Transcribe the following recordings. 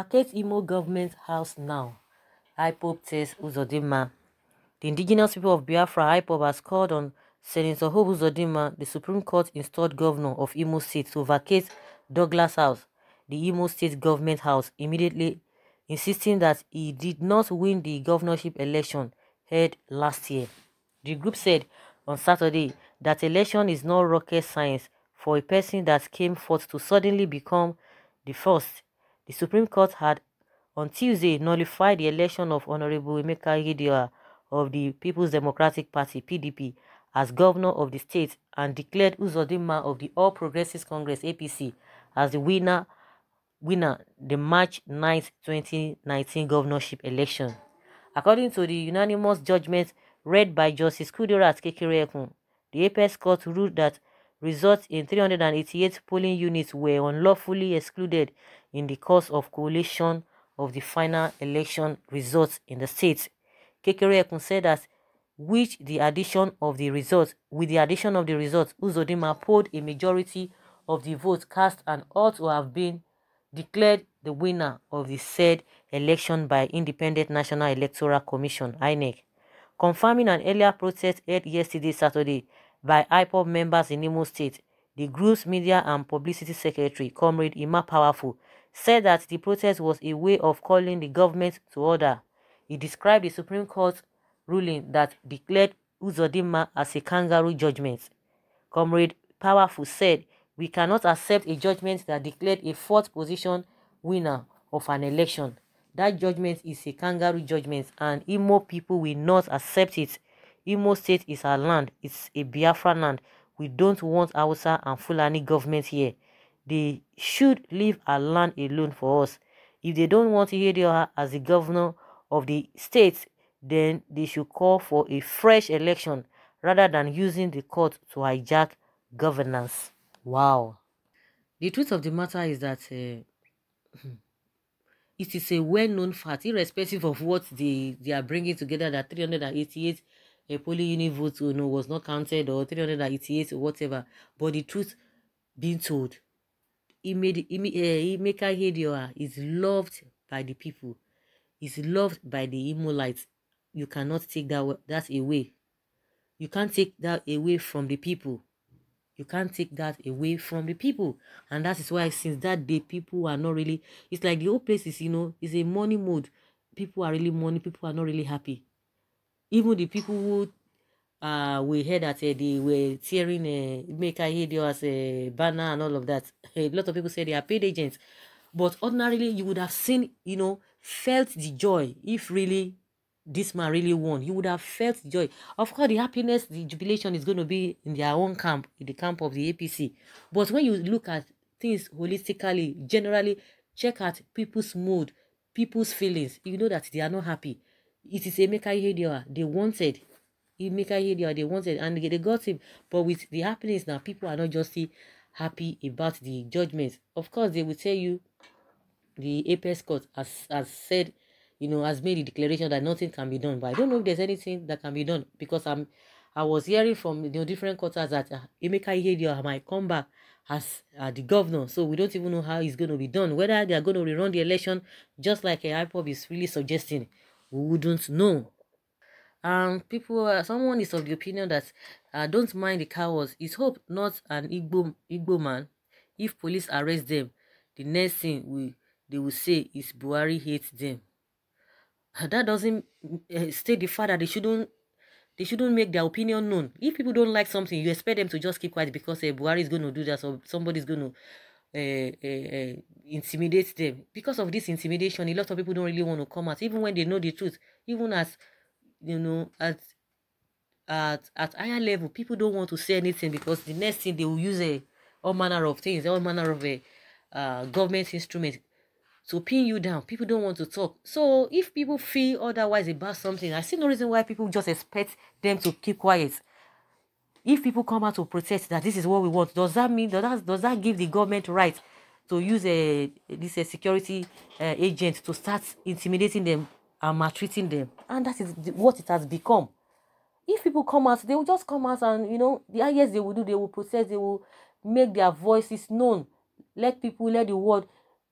Vacate IMO government house now. IPOB says UZODINMA. The indigenous people of Biafra, IPOB, has called on Senator UZODINMA, the Supreme Court installed governor of Imo State, to vacate Douglas House, the Imo State government house, immediately, insisting that he did not win the governorship election held last year. The group said on Saturday that election is not rocket science for a person that came forth to suddenly become the first. The Supreme Court had on Tuesday nullified the election of Honorable Emeka Ihedioha of the People's Democratic Party (PDP) as governor of the state and declared UZODINMA of the All Progressives Congress (APC) as the winner the March 9, 2019 governorship election. According to the unanimous judgment read by Justice Kudirat Kekereekun, the Apex Court ruled that results in 388 polling units were unlawfully excluded in the course of collation of the final election results in the state. Kekereekun said that with the addition of the results, UZODINMA polled a majority of the votes cast and ought to have been declared the winner of the said election by Independent National Electoral Commission (INEC), confirming an earlier protest held yesterday Saturday by IPOB members in Imo State. The group's media and publicity secretary, Comrade Ima Powerful, said that the protest was a way of calling the government to order. He described the Supreme Court ruling that declared UZODINMA as a kangaroo judgment. Comrade Powerful said, "We cannot accept a judgment that declared a fourth position winner of an election. That judgment is a kangaroo judgment and Imo people will not accept it. Imo State is our land. It's a Biafra land. We don't want Hausa and Fulani government here. They should leave our land alone for us. If they don't want Ihedioha as the governor of the state, then they should call for a fresh election rather than using the court to hijack governance." Wow. The truth of the matter is that it is a well-known fact, irrespective of what they are bringing together, that 388 polling unit votes was not counted, or 388 or whatever. But the truth being told, Emeka Ihedioha is loved by the people. Is loved by the Imolites. You cannot take that away. You can't take that away from the people. You can't take that away from the people. And that is why since that day, people are not really, it's like the whole place is, is a money mode. People are really money. People are not really happy. Even the people who we heard that they were tearing Emeka Ihedioha's banner and all of that. A lot of people say they are paid agents. But ordinarily, you would have seen, felt the joy if really this man really won. You would have felt the joy. Of course, the happiness, the jubilation is going to be in their own camp, in the camp of the APC. But when you look at things holistically, generally, check out people's mood, people's feelings, you know that they are not happy. It is Emeka Ihedioha they wanted. Emeka Ihedioha they wanted, and they got him. But with the happiness now, people are not just happy about the judgment. Of course, they will tell you the Apex Court has said, has made a declaration that nothing can be done. But I don't know if there's anything that can be done, because I was hearing from different quarters that Emeka Ihedioha might come back as the governor. So we don't even know how it's going to be done. Whether they are going to rerun the election, just like IPOB is really suggesting, we wouldn't know. Someone is of the opinion that don't mind the cowards. It's hope not an Igbo man. If police arrest them, the next thing they will say is Buhari hates them. That doesn't state the fact that they shouldn't make their opinion known. If people don't like something, you expect them to just keep quiet because Buhari is going to do that, or somebody's going to intimidate them. Because of this intimidation, a lot of people don't really want to come out, even when they know the truth. Even as at higher level, people don't want to say anything, because the next thing they will use all manner of things, all manner of government instruments to pin you down. People don't want to talk. So if people feel otherwise about something, I see no reason why people just expect them to keep quiet. If people come out to protest that this is what we want, does that mean does that give the government right to use this security agent to start intimidating them and maltreating them? And that is what it has become. If people come out, they will just come out, and the highest they will do, they will protest, they will make their voices known, let the world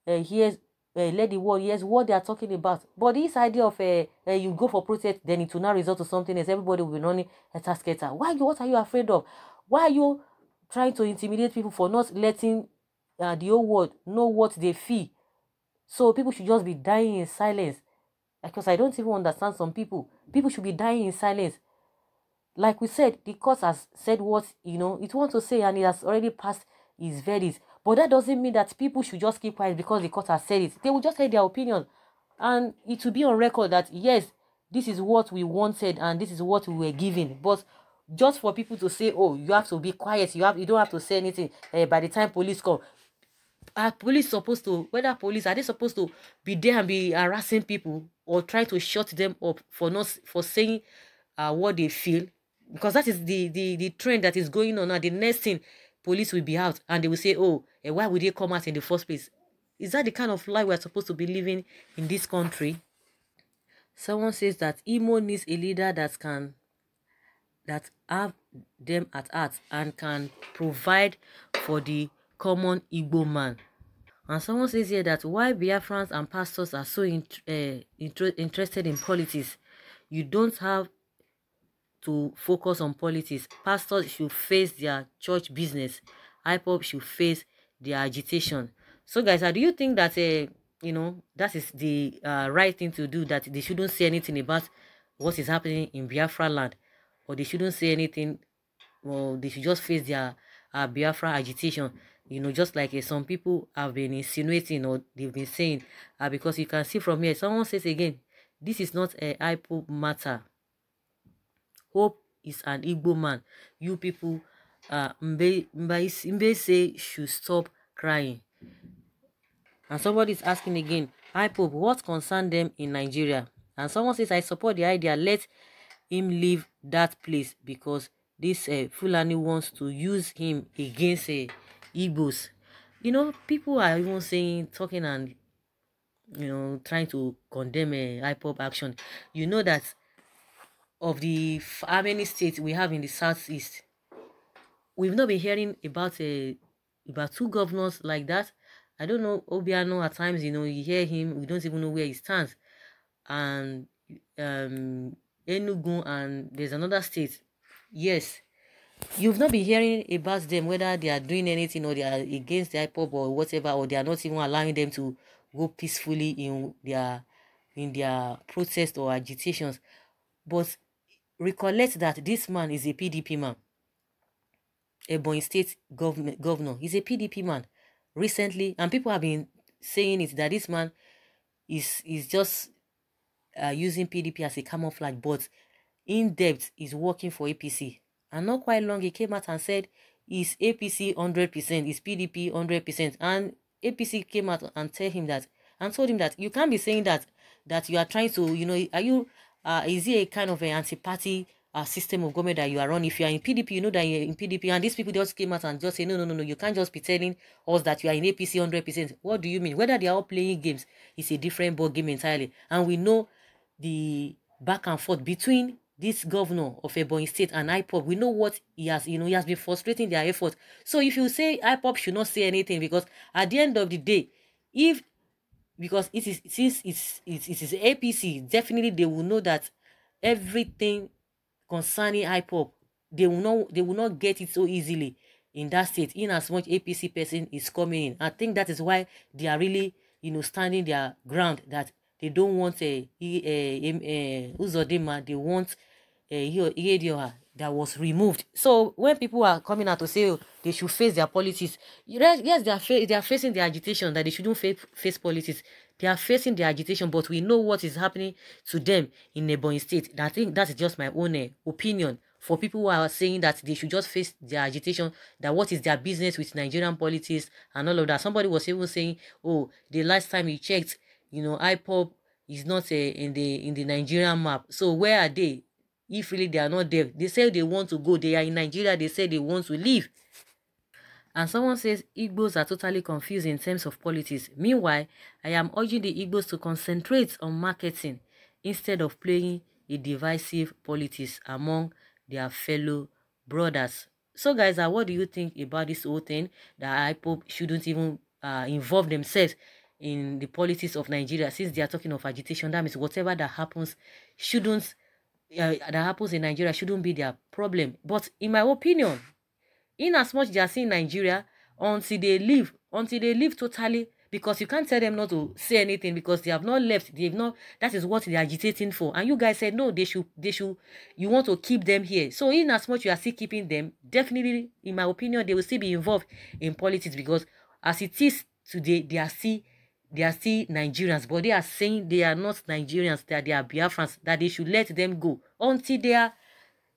hear let the world hear what they are talking about. But this idea of you go for protest, then it will now result to something else. Everybody will be running scatter. What are you afraid of? Why are you trying to intimidate people for not letting the whole world know what they feel? So people should just be dying in silence. Because I don't even understand some people. People should be dying in silence. Like we said, the court has said what, it wants to say, and it has already passed its verdict. But that doesn't mean that people should just keep quiet because the court has said it. They will just say their opinion. And it will be on record that, yes, this is what we wanted and this is what we were given. But just for people to say, oh, you have to be quiet, you don't have to say anything by the time police come. Are police supposed to, are they supposed to be there and be harassing people or try to shut them up for saying what they feel? Because that is the trend that is going on now. The next thing, police will be out and they will say, oh, why would they come out in the first place? Is that the kind of life we're supposed to be living in this country? Someone says that IMO needs a leader that have them at heart and can provide for the common Igbo man. And someone says here that why Biafrans and pastors are so interested in politics. You don't have to focus on politics. Pastors should face their church business. IPOB should face their agitation. So guys, do you think that that is the right thing to do, that they shouldn't say anything about what is happening in Biafra land, or they shouldn't say anything, or they should just face their Biafra agitation? Just like some people have been insinuating, or they've been saying, because you can see from here, someone says again, this is not a IPOB matter. Hope is an Igbo man. You people, Mbe say should stop crying. And somebody is asking again, IPOB, what concern them in Nigeria? And someone says, I support the idea. Let him leave that place because this Fulani wants to use him against Igbos. People are even saying, talking and, trying to condemn IPOB action. You know that of the how many states we have in the southeast, we've not been hearing about two governors like that. I don't know, Obiano at times, you hear him, we don't even know where he stands. And Enugu, and there's another state. Yes, you've not been hearing about them, whether they are doing anything or they are against the IPOB or whatever, or they are not even allowing them to go peacefully in their protest or agitations. But recollect that this man is a PDP man. Ebonyi State governor. He's a PDP man recently, and people have been saying it, that this man is just using PDP as a camouflage, but in depth is working for APC. And not quite long, he came out and said he's APC 100%, he's PDP 100%, and APC came out and told him that you can't be saying that you are trying to, are you is it a kind of an anti-party system of government that you are on? If you are in PDP, you know that you're in PDP, and these people just came out and just say, no, you can't just be telling us that you are in APC 100%. What do you mean? Whether they are all playing games, it's a different ball game entirely. And we know the back and forth between this governor of Ebonyi State and IPOB. We know what he has, he has been frustrating their efforts. So if you say IPOB should not say anything, because at the end of the day, because it is, since it is APC, definitely they will know that everything concerning IPOB, they will not get it so easily in that state, in as much APC person is coming in. I think that is why they are really, standing their ground, that they don't want UZODINMA, they want that was removed. So when people are coming out to say, oh, they should face their politics, yes, they are facing the agitation, that they shouldn't face politics. They are facing the agitation, but we know what is happening to them in Ebonyi State. I think that is just my own opinion. For people who are saying that they should just face their agitation, that what is their business with Nigerian politics and all of that. Somebody was even saying, oh, the last time he checked, IPOB is not in the Nigerian map. So where are they? If really they are not there, they say they want to go. They are in Nigeria. They say they want to leave. And someone says Igbos are totally confused in terms of politics. Meanwhile, I am urging the Igbos to concentrate on marketing instead of playing a divisive politics among their fellow brothers. So guys, what do you think about this whole thing, that IPOB shouldn't even involve themselves in the politics of Nigeria. Since they are talking of agitation, that means whatever that happens shouldn't that happens in Nigeria shouldn't be their problem. But in my opinion, in as much they are seeing Nigeria until they leave totally, because you can't tell them not to say anything because they have not left. They've not. That is what they are agitating for. And you guys said no, they should. You want to keep them here. So in as much you are still keeping them, definitely, in my opinion, they will still be involved in politics, because as it is today, they are still Nigerians, but they are saying they are not Nigerians, that they are Biafrans, that they should let them go until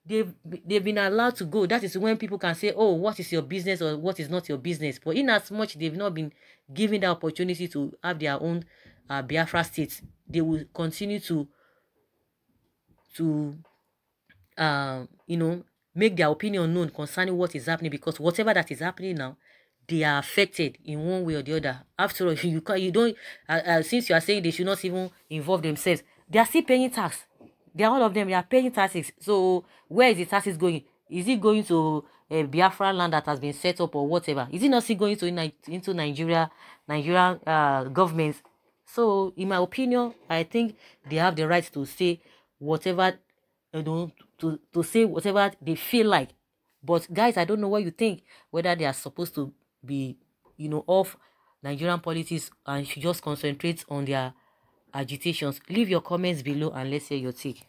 they've been allowed to go. That is when people can say, oh, what is your business or what is not your business. But in as much they've not been given the opportunity to have their own Biafra states, they will continue to make their opinion known concerning what is happening, because whatever that is happening now, they are affected in one way or the other. After all, since you are saying they should not even involve themselves, they are still paying tax. All of them, they are paying taxes. So where is the taxes going? Is it going to a Biafra land that has been set up or whatever? Is it not still going into Nigerian governments? So in my opinion, I think they have the right to say whatever, to say whatever they feel like. But guys, I don't know what you think, whether they are supposed to be, off Nigerian politics and should just concentrate on their agitations. Leave your comments below and let's hear your take.